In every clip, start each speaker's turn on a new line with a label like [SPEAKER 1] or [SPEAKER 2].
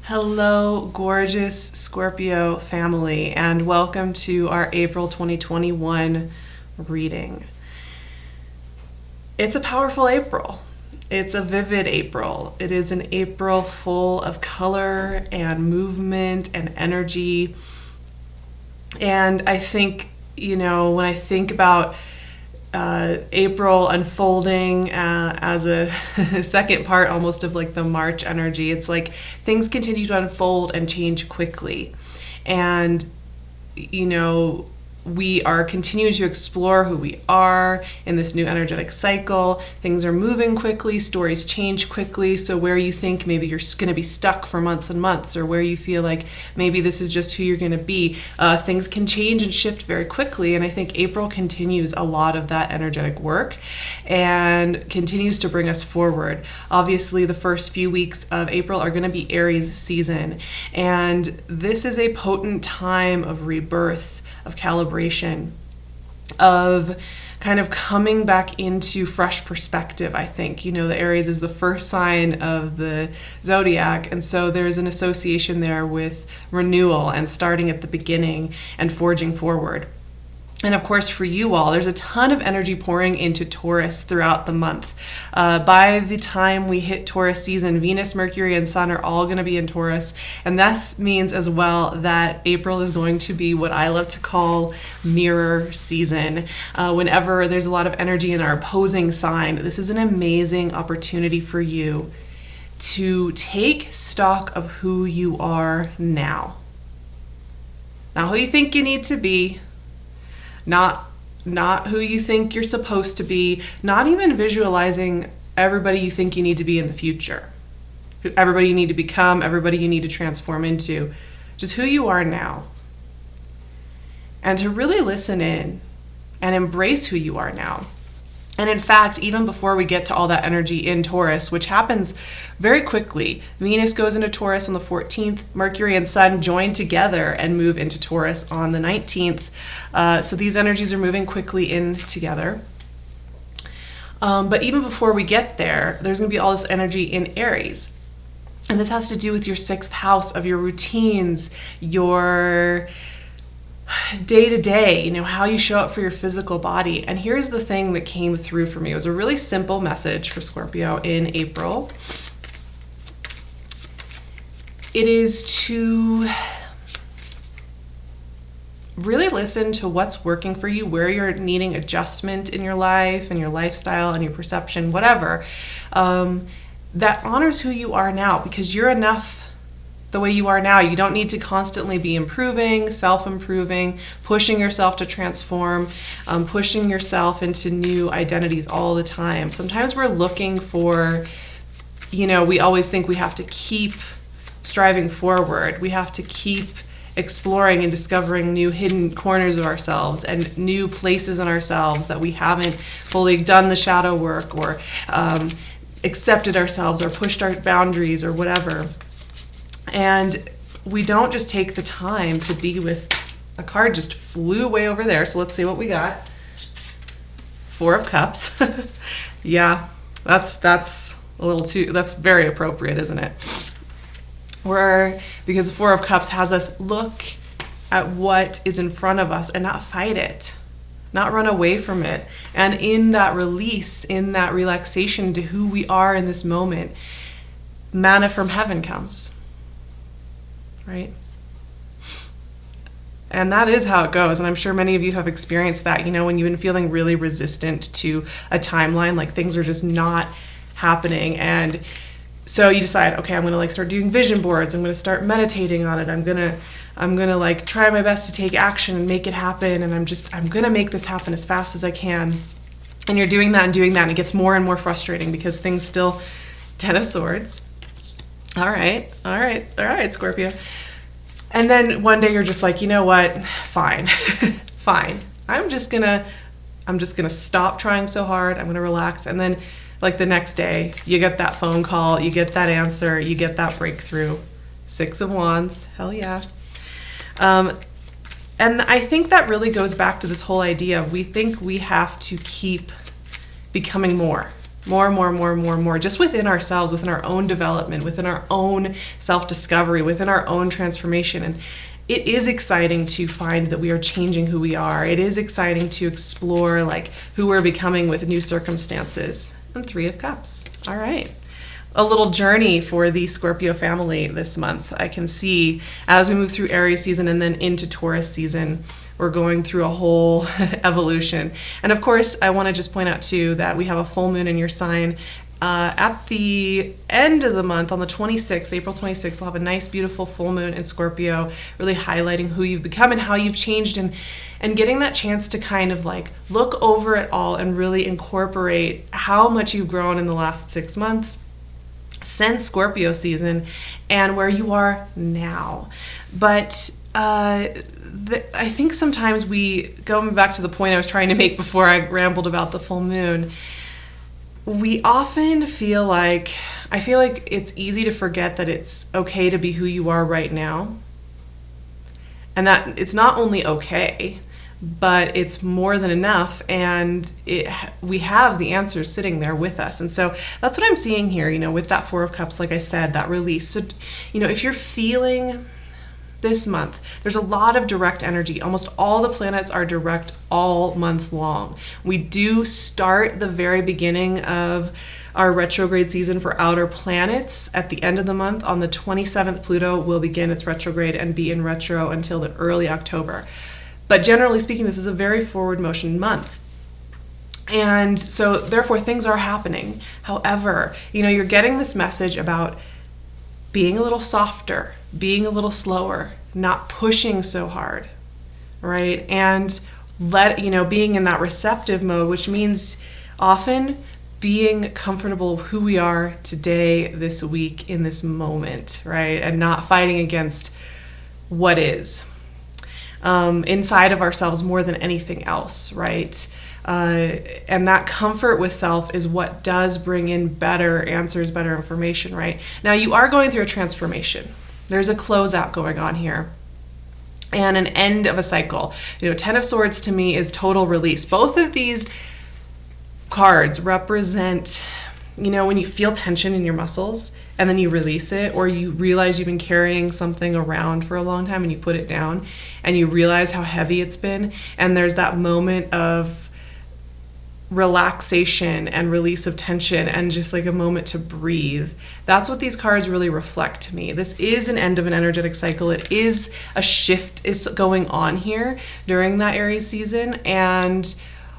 [SPEAKER 1] Hello, gorgeous Scorpio family, and welcome to our April 2021 reading. It's a powerful April. It's a vivid April. It is an April full of color and movement and energy. And I think, when I think about April unfolding as a second part almost of like the March energy, it's like things continue to unfold and change quickly. And, we are continuing to explore who we are in this new energetic cycle. Things are moving quickly, stories change quickly. So where you think maybe you're going to be stuck for months and months, or where you feel like maybe this is just who you're going to be, things can change and shift very quickly. And I think April continues a lot of that energetic work and continues to bring us forward. Obviously, the first few weeks of April are going to be Aries season. And this is a potent time of rebirth, of calibration, of kind of coming back into fresh perspective, I think. The Aries is the first sign of the zodiac, and so there's an association there with renewal and starting at the beginning and forging forward. And of course, for you all, there's a ton of energy pouring into Taurus throughout the month. By the time we hit Taurus season, Venus, Mercury, and Sun are all going to be in Taurus. And that means as well that April is going to be what I love to call mirror season. Whenever there's a lot of energy in our opposing sign, this is an amazing opportunity for you to take stock of who you are now. Not who you think you need to be. Not who you think you're supposed to be, not even visualizing everybody you think you need to be in the future, everybody you need to become, everybody you need to transform into, just who you are now. And to really listen in and embrace who you are now. And in fact, even before we get to all that energy in Taurus, which happens very quickly, Venus goes into Taurus on the 14th, Mercury and Sun join together and move into Taurus on the 19th. So these energies are moving quickly in together. But even before we get there, there's going to be all this energy in Aries. And this has to do with your sixth house of your routines, your day-to-day, how you show up for your physical body. And here's the thing that came through for me. It was a really simple message for Scorpio in April. It is to really listen to what's working for you, where you're needing adjustment in your life and your lifestyle and your perception, whatever, that honors who you are now, because you're enough the way you are now. You don't need to constantly be improving, self-improving, pushing yourself to transform, pushing yourself into new identities all the time. Sometimes we're looking for, we always think we have to keep striving forward. We have to keep exploring and discovering new hidden corners of ourselves and new places in ourselves that we haven't fully done the shadow work or accepted ourselves or pushed our boundaries or whatever. And we don't just take the time to be with a card just flew way over there. So let's see what we got. Four of Cups. Yeah, that's a little too, that's very appropriate, isn't it? Because the Four of Cups has us look at what is in front of us and not fight it, not run away from it. And in that release, in that relaxation to who we are in this moment, manna from heaven comes. Right? And that is how it goes. And I'm sure many of you have experienced that, when you've been feeling really resistant to a timeline, like things are just not happening. And so you decide, okay, I'm going to start doing vision boards. I'm going to start meditating on it. I'm going to try my best to take action and make it happen. And I'm going to make this happen as fast as I can. And you're doing that, and it gets more and more frustrating because things still, Ten of Swords. All right, Scorpio. And then one day you're just like, you know what? Fine. I'm just gonna stop trying so hard. I'm gonna relax. And then the next day you get that phone call, you get that answer, you get that breakthrough. Six of Wands, hell yeah. And I think that really goes back to this whole idea of we think we have to keep becoming more. more, just within ourselves, within our own development, within our own self-discovery, within our own transformation. And it is exciting to find that we are changing who we are. It is exciting to explore like who we're becoming with new circumstances. And 3 of Cups. All right. A little journey for the Scorpio family this month. I can see as we move through Aries season and then into Taurus season, we're going through a whole evolution. And of course, I want to just point out too that we have a full moon in your sign at the end of the month on the 26th, April 26th. We'll have a nice, beautiful full moon in Scorpio, really highlighting who you've become and how you've changed, and getting that chance to kind of like look over it all and really incorporate how much you've grown in the last 6 months since Scorpio season and where you are now. But I think sometimes going back to the point I was trying to make before I rambled about the full moon, we often feel like it's easy to forget that it's okay to be who you are right now. And that it's not only okay, but it's more than enough, and we have the answers sitting there with us. And so that's what I'm seeing here, with that 4 of Cups, like I said, that release. So, if you're feeling this month, there's a lot of direct energy. Almost all the planets are direct all month long. We do start the very beginning of our retrograde season for outer planets at the end of the month. On the 27th, Pluto will begin its retrograde and be in retro until the early October. But generally speaking, this is a very forward motion month. And so therefore things are happening. However, you're getting this message about being a little softer, being a little slower, not pushing so hard, right? And being in that receptive mode, which means often being comfortable with who we are today, this week, in this moment, right? And not fighting against what is. Inside of ourselves more than anything else, right? And that comfort with self is what does bring in better answers, better information, right? Now, you are going through a transformation. There's a closeout going on here and an end of a cycle. 10 of Swords to me is total release. Both of these cards represent, when you feel tension in your muscles and then you release it, or you realize you've been carrying something around for a long time and you put it down and you realize how heavy it's been, and there's that moment of relaxation and release of tension and just like a moment to breathe. That's what these cards really reflect to me. This is an end of an energetic cycle. It is a shift is going on here during that Aries season. And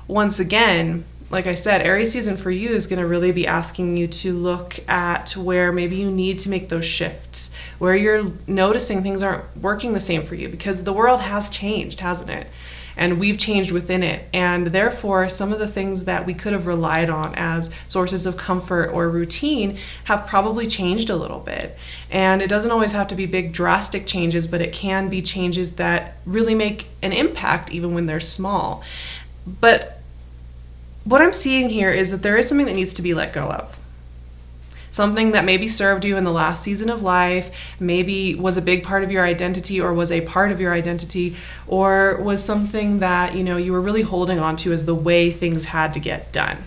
[SPEAKER 1] once again, like I said, Aries season for you is going to really be asking you to look at where maybe you need to make those shifts, where you're noticing things aren't working the same for you, because the world has changed, hasn't it? And we've changed within it. And therefore, some of the things that we could have relied on as sources of comfort or routine have probably changed a little bit. And it doesn't always have to be big, drastic changes, but it can be changes that really make an impact even when they're small. But what I'm seeing here is that there is something that needs to be let go of. Something that maybe served you in the last season of life, maybe was a big part of your identity, or was a part of your identity, or was something that, you were really holding on to as the way things had to get done.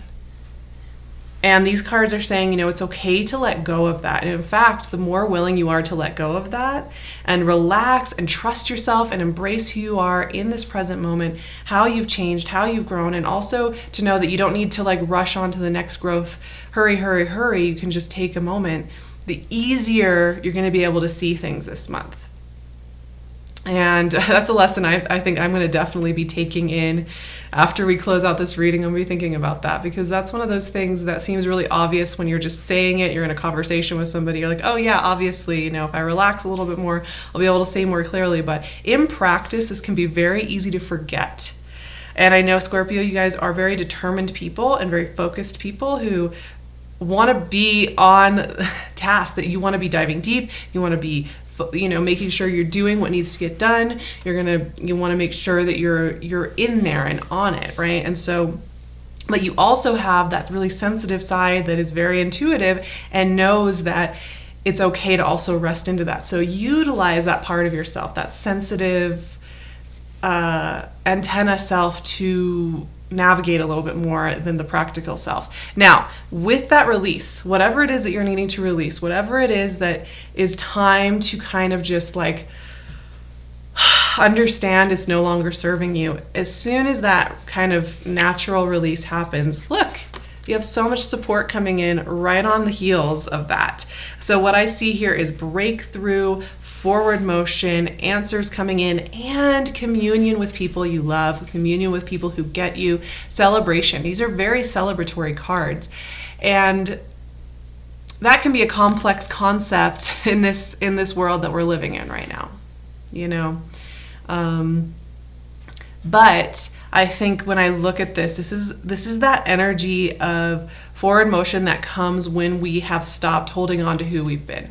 [SPEAKER 1] And these cards are saying, it's okay to let go of that. And in fact, the more willing you are to let go of that and relax and trust yourself and embrace who you are in this present moment, how you've changed, how you've grown, and also to know that you don't need to rush on to the next growth. Hurry. You can just take a moment. The easier you're going to be able to see things this month. And that's a lesson I think I'm going to definitely be taking in after we close out this reading. I'm going to be thinking about that, because that's one of those things that seems really obvious when you're just saying it. You're in a conversation with somebody. You're like, oh yeah, obviously, if I relax a little bit more, I'll be able to say more clearly. But in practice, this can be very easy to forget. And I know, Scorpio, you guys are very determined people and very focused people who want to be on task, that you want to be diving deep. You want to be making sure you're doing what needs to get done. You want to make sure that you're in there and on it, right? And so, but you also have that really sensitive side that is very intuitive and knows that it's okay to also rest into that. So utilize that part of yourself, that sensitive antenna self, to navigate a little bit more than the practical self. Now, with that release, whatever it is that you're needing to release, whatever it is that is time to kind of just like understand it's no longer serving you, as soon as that kind of natural release happens, look, you have so much support coming in right on the heels of that. So what I see here is breakthrough, forward motion, answers coming in, and communion with people you love, communion with people who get you, celebration. These are very celebratory cards. And that can be a complex concept in this world that we're living in right now, you know. But I think when I look at this is that energy of forward motion that comes when we have stopped holding on to who we've been.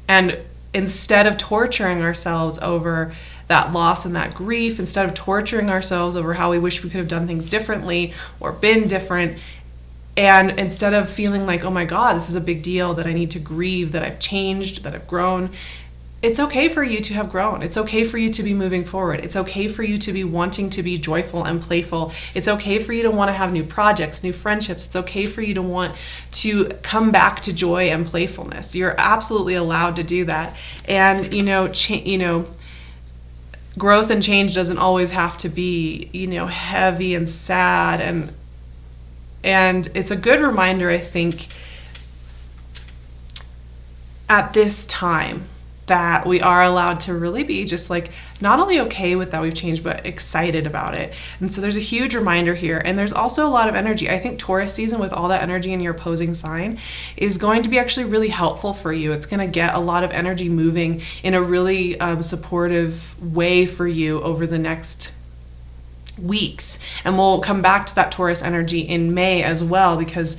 [SPEAKER 1] And instead of torturing ourselves over that loss and that grief, instead of torturing ourselves over how we wish we could have done things differently or been different, and instead of feeling like, oh my God, this is a big deal that I need to grieve, that I've changed, that I've grown, it's okay for you to have grown. It's okay for you to be moving forward. It's okay for you to be wanting to be joyful and playful. It's okay for you to want to have new projects, new friendships. It's okay for you to want to come back to joy and playfulness. You're absolutely allowed to do that. And, growth and change doesn't always have to be, heavy and sad. And it's a good reminder, I think, at this time, that we are allowed to really be just like not only okay with that we've changed, but excited about it. And so there's a huge reminder here. And there's also a lot of energy. I think Taurus season, with all that energy in your opposing sign, is going to be actually really helpful for you. It's going to get a lot of energy moving in a really supportive way for you over the next weeks. And we'll come back to that Taurus energy in May as well, because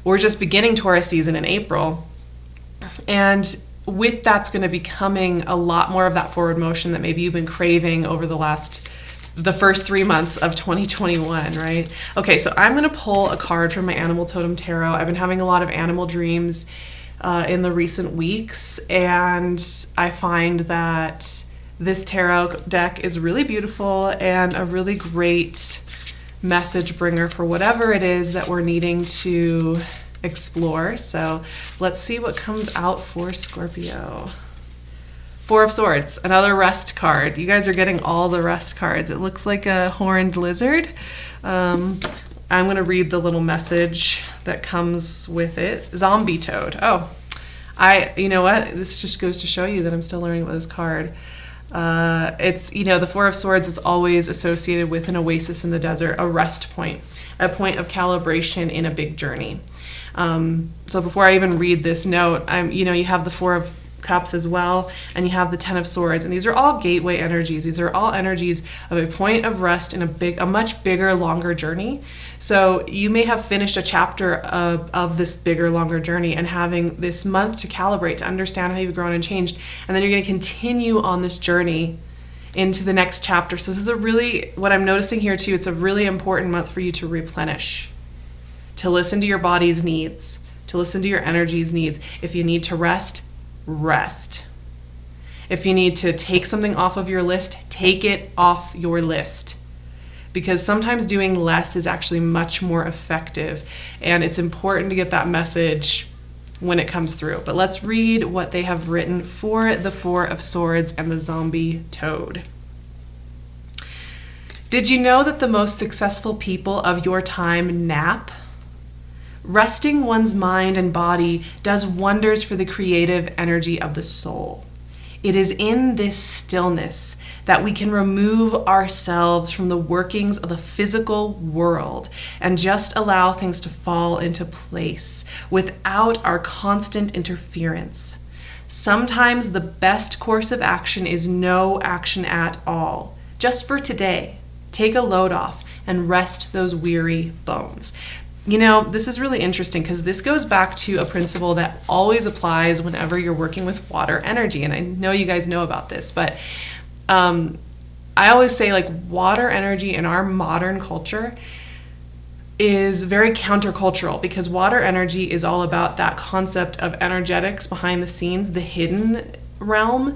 [SPEAKER 1] we're just beginning Taurus season in April. And with that's going to be coming a lot more of that forward motion that maybe you've been craving over the first 3 months of 2021, right? Okay, so I'm going to pull a card from my Animal Totem Tarot. I've been having a lot of animal dreams in the recent weeks, and I find that this tarot deck is really beautiful and a really great message bringer for whatever it is that we're needing to explore. So let's see what comes out for Scorpio. Four of Swords, another rest card. You guys are getting all the rest cards. It looks like a horned lizard. I'm going to read the little message that comes with it. Zombie toad. Oh, you know what? This just goes to show you that I'm still learning about this card. It's, the Four of Swords is always associated with an oasis in the desert, a rest point, a point of calibration in a big journey. So before I even read this note, you have the Four of Cups as well, and you have the Ten of Swords, and these are all gateway energies. These are all energies of a point of rest in a much bigger, longer journey. So you may have finished a chapter of this bigger, longer journey and having this month to calibrate, to understand how you've grown and changed, and then you're going to continue on this journey into the next chapter. So this is what I'm noticing here too, it's a really important month for you to replenish, to listen to your body's needs, to listen to your energy's needs. If you need to rest, rest. If you need to take something off of your list, take it off your list. Because sometimes doing less is actually much more effective. And it's important to get that message when it comes through. But let's read what they have written for the Four of Swords and the zombie toad. Did you know that the most successful people of your time nap? Resting one's mind and body does wonders for the creative energy of the soul. It is in this stillness that we can remove ourselves from the workings of the physical world and just allow things to fall into place without our constant interference. Sometimes the best course of action is no action at all. Just for today, take a load off and rest those weary bones. This is really interesting because this goes back to a principle that always applies whenever you're working with water energy. And I know you guys know about this, but I always say water energy in our modern culture is very countercultural, because water energy is all about that concept of energetics behind the scenes, the hidden realm.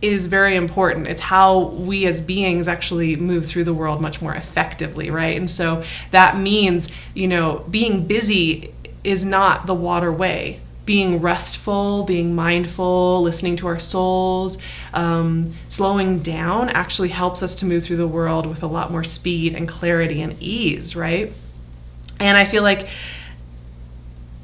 [SPEAKER 1] is very important. It's how we as beings actually move through the world much more effectively, right? And so that means, being busy is not the water way. Being restful, being mindful, listening to our souls, slowing down actually helps us to move through the world with a lot more speed and clarity and ease, right? And I feel like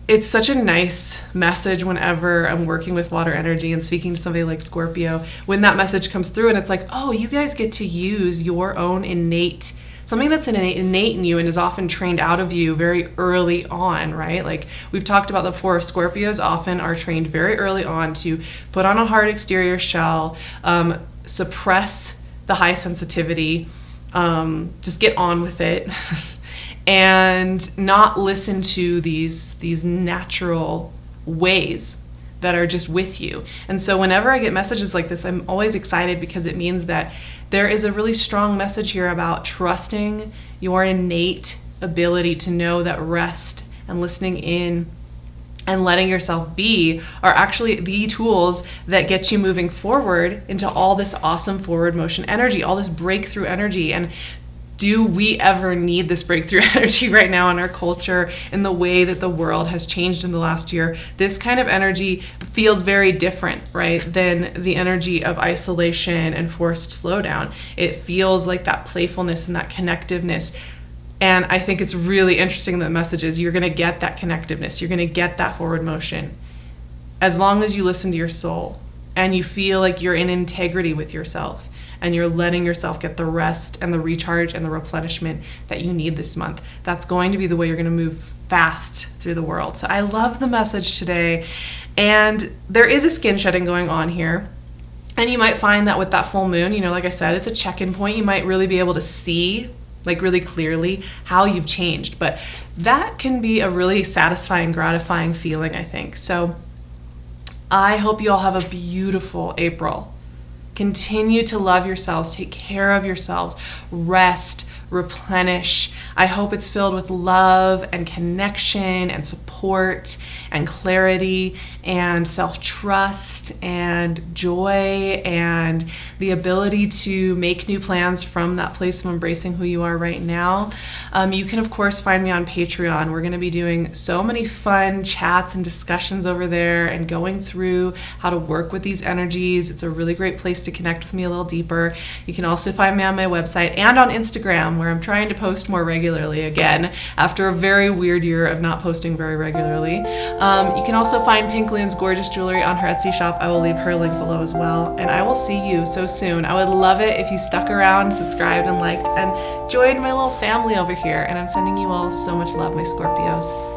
[SPEAKER 1] it's such a nice message whenever I'm working with water energy and speaking to somebody like Scorpio, when that message comes through and it's like, oh, you guys get to use your own something that's innate in you and is often trained out of you very early on, right? Like we've talked about before, Scorpios often are trained very early on to put on a hard exterior shell, suppress the high sensitivity, just get on with it. And not listen to these natural ways that are just with you. And so whenever I get messages like this, I'm always excited because it means that there is a really strong message here about trusting your innate ability to know that rest and listening in and letting yourself be are actually the tools that get you moving forward into all this awesome forward motion energy, all this breakthrough energy. And do we ever need this breakthrough energy right now in our culture, in the way that the world has changed in the last year? This kind of energy feels very different, right, than the energy of isolation and forced slowdown. It feels like that playfulness and that connectiveness. And I think it's really interesting that message is you're going to get that connectiveness. You're going to get that forward motion as long as you listen to your soul and you feel like you're in integrity with yourself. And you're letting yourself get the rest and the recharge and the replenishment that you need this month. That's going to be the way you're going to move fast through the world. So I love the message today. And there is a skin shedding going on here. And you might find that with that full moon, like I said, it's a check-in point. You might really be able to see, like really clearly, how you've changed. But that can be a really satisfying, gratifying feeling, I think. So I hope you all have a beautiful April. Continue to love yourselves, take care of yourselves, rest, replenish. I hope it's filled with love and connection and support and clarity and self-trust and joy and the ability to make new plans from that place of embracing who you are right now. You can, of course, find me on Patreon. We're going to be doing so many fun chats and discussions over there and going through how to work with these energies. It's a really great place to connect with me a little deeper. You can also find me on my website and on Instagram, where I'm trying to post more regularly again after a very weird year of not posting very regularly. You can also find PinkLune's gorgeous jewelry on her Etsy shop. I will leave her link below as well. And I will see you so soon. I would love it if you stuck around, subscribed and liked, and joined my little family over here. And I'm sending you all so much love, my Scorpios.